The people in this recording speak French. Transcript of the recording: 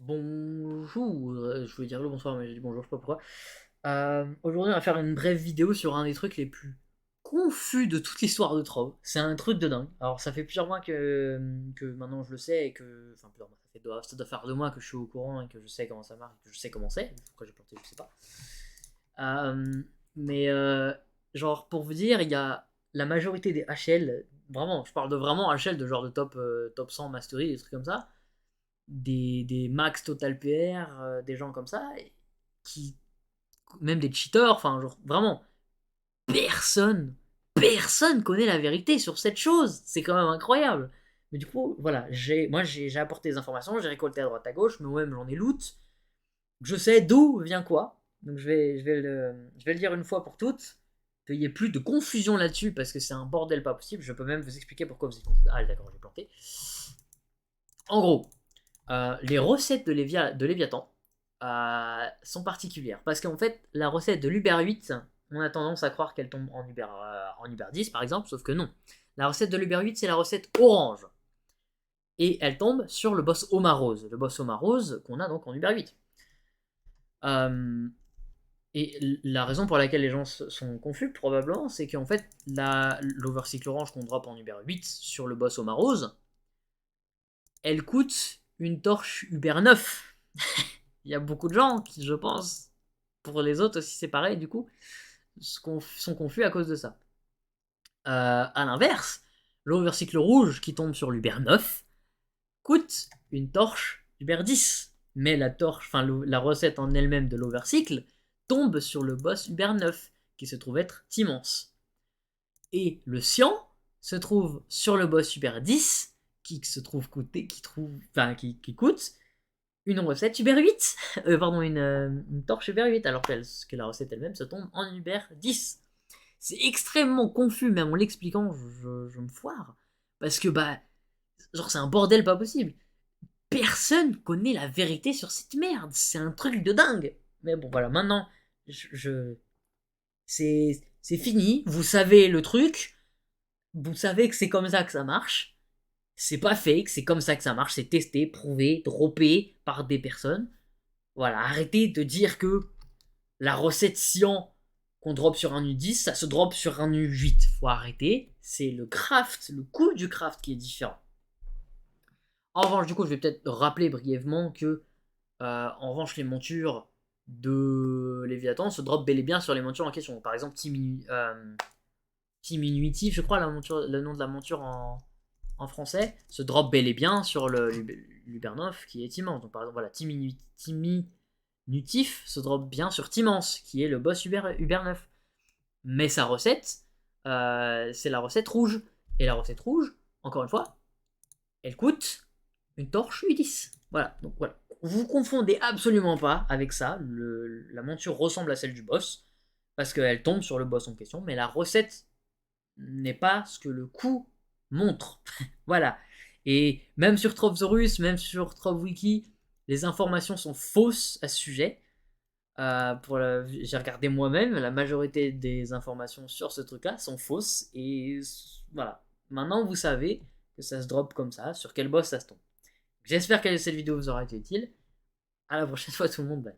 Bonjour, je voulais dire le bonsoir, mais j'ai dit bonjour, je sais pas pourquoi. Aujourd'hui, on va faire une brève vidéo sur un des trucs les plus confus de toute l'histoire de Trove. C'est un truc de dingue. Alors, ça fait plusieurs mois que maintenant je le sais et que. Enfin, plusieurs mois, ça doit faire 2 mois que je suis au courant et que je sais comment ça marche, et que je sais comment c'est. Pourquoi j'ai planté, je sais pas. Mais, genre, pour vous dire, il y a la majorité des HL, vraiment, je parle de vraiment HL, de genre de top 100 mastery, des trucs comme ça des max total PR, des gens comme ça, qui, même des cheaters, enfin, genre, vraiment, personne connaît la vérité sur cette chose. C'est quand même incroyable. Mais du coup, voilà, j'ai apporté des informations, j'ai récolté à droite à gauche, mais moi-même j'en ai loot. Je sais d'où vient quoi. Donc je vais le dire une fois pour toutes. Qu'il n'y ait plus de confusion là-dessus parce que c'est un bordel pas possible. Je peux même vous expliquer pourquoi vous êtes confus. Ah, d'accord, j'ai planté. En gros, les recettes de Léviathan sont particulières. Parce qu'en fait, la recette de l'Uber 8, on a tendance à croire qu'elle tombe en Uber 10, par exemple, sauf que non. La recette de l'Uber 8, c'est la recette orange. Et elle tombe sur le boss Omarose. Le boss Omarose qu'on a donc en Uber 8. Et la raison pour laquelle les gens sont confus, probablement, c'est qu'en fait, l'Overcycle orange qu'on drop en Uber 8 sur le boss Omarose, elle coûte une torche Uber 9. Il y a beaucoup de gens qui, je pense, pour les autres aussi c'est pareil, du coup, sont confus à cause de ça. À l'inverse, l'overcycle rouge qui tombe sur l'Uber 9 coûte une torche Uber 10. Mais la torche, enfin la recette en elle-même de l'overcycle tombe sur le boss Uber 9, qui se trouve être immense. Et le cyan se trouve sur le boss Uber 10, qui se trouve coûter, qui coûte une recette Uber 8, pardon, une torche Uber 8, alors que la recette elle-même se tombe en Uber 10. C'est extrêmement confus, même en l'expliquant, je me foire. Parce que, bah, genre, c'est un bordel pas possible. Personne connaît la vérité sur cette merde. C'est un truc de dingue. Mais bon, voilà, maintenant, c'est fini. Vous savez le truc. Vous savez que c'est comme ça que ça marche. C'est pas fake, c'est comme ça que ça marche. C'est testé, prouvé, droppé par des personnes. Voilà, arrêtez de dire que la recette Cyan qu'on drop sur un U10, ça se drop sur un U8. Faut arrêter. C'est le craft, le coût du craft qui est différent. En revanche, du coup, je vais peut-être rappeler brièvement que, en revanche, les montures de Léviathan se drop bel et bien sur les montures en question. Par exemple, Team Inuitif, je crois, le nom de la monture en français, se drop bel et bien sur l'Uber 9 qui est immense. Donc, par exemple, voilà, Team Nutif se drop bien sur Timance, qui est le boss Uber 9. Mais sa recette, c'est la recette rouge. Et la recette rouge, encore une fois, elle coûte une torche U10. Voilà, donc voilà. Vous confondez absolument pas avec ça. La monture ressemble à celle du boss, parce qu'elle tombe sur le boss en question, mais la recette n'est pas ce que le coup montre. Voilà. Et même sur Trovzorus, même sur TrovWiki, les informations sont fausses à ce sujet. J'ai regardé moi-même, la majorité des informations sur ce truc-là sont fausses. Et voilà. Maintenant, vous savez que ça se drop comme ça, sur quel boss ça se tombe. J'espère que cette vidéo vous aura été utile. À la prochaine fois, tout le monde. Bye.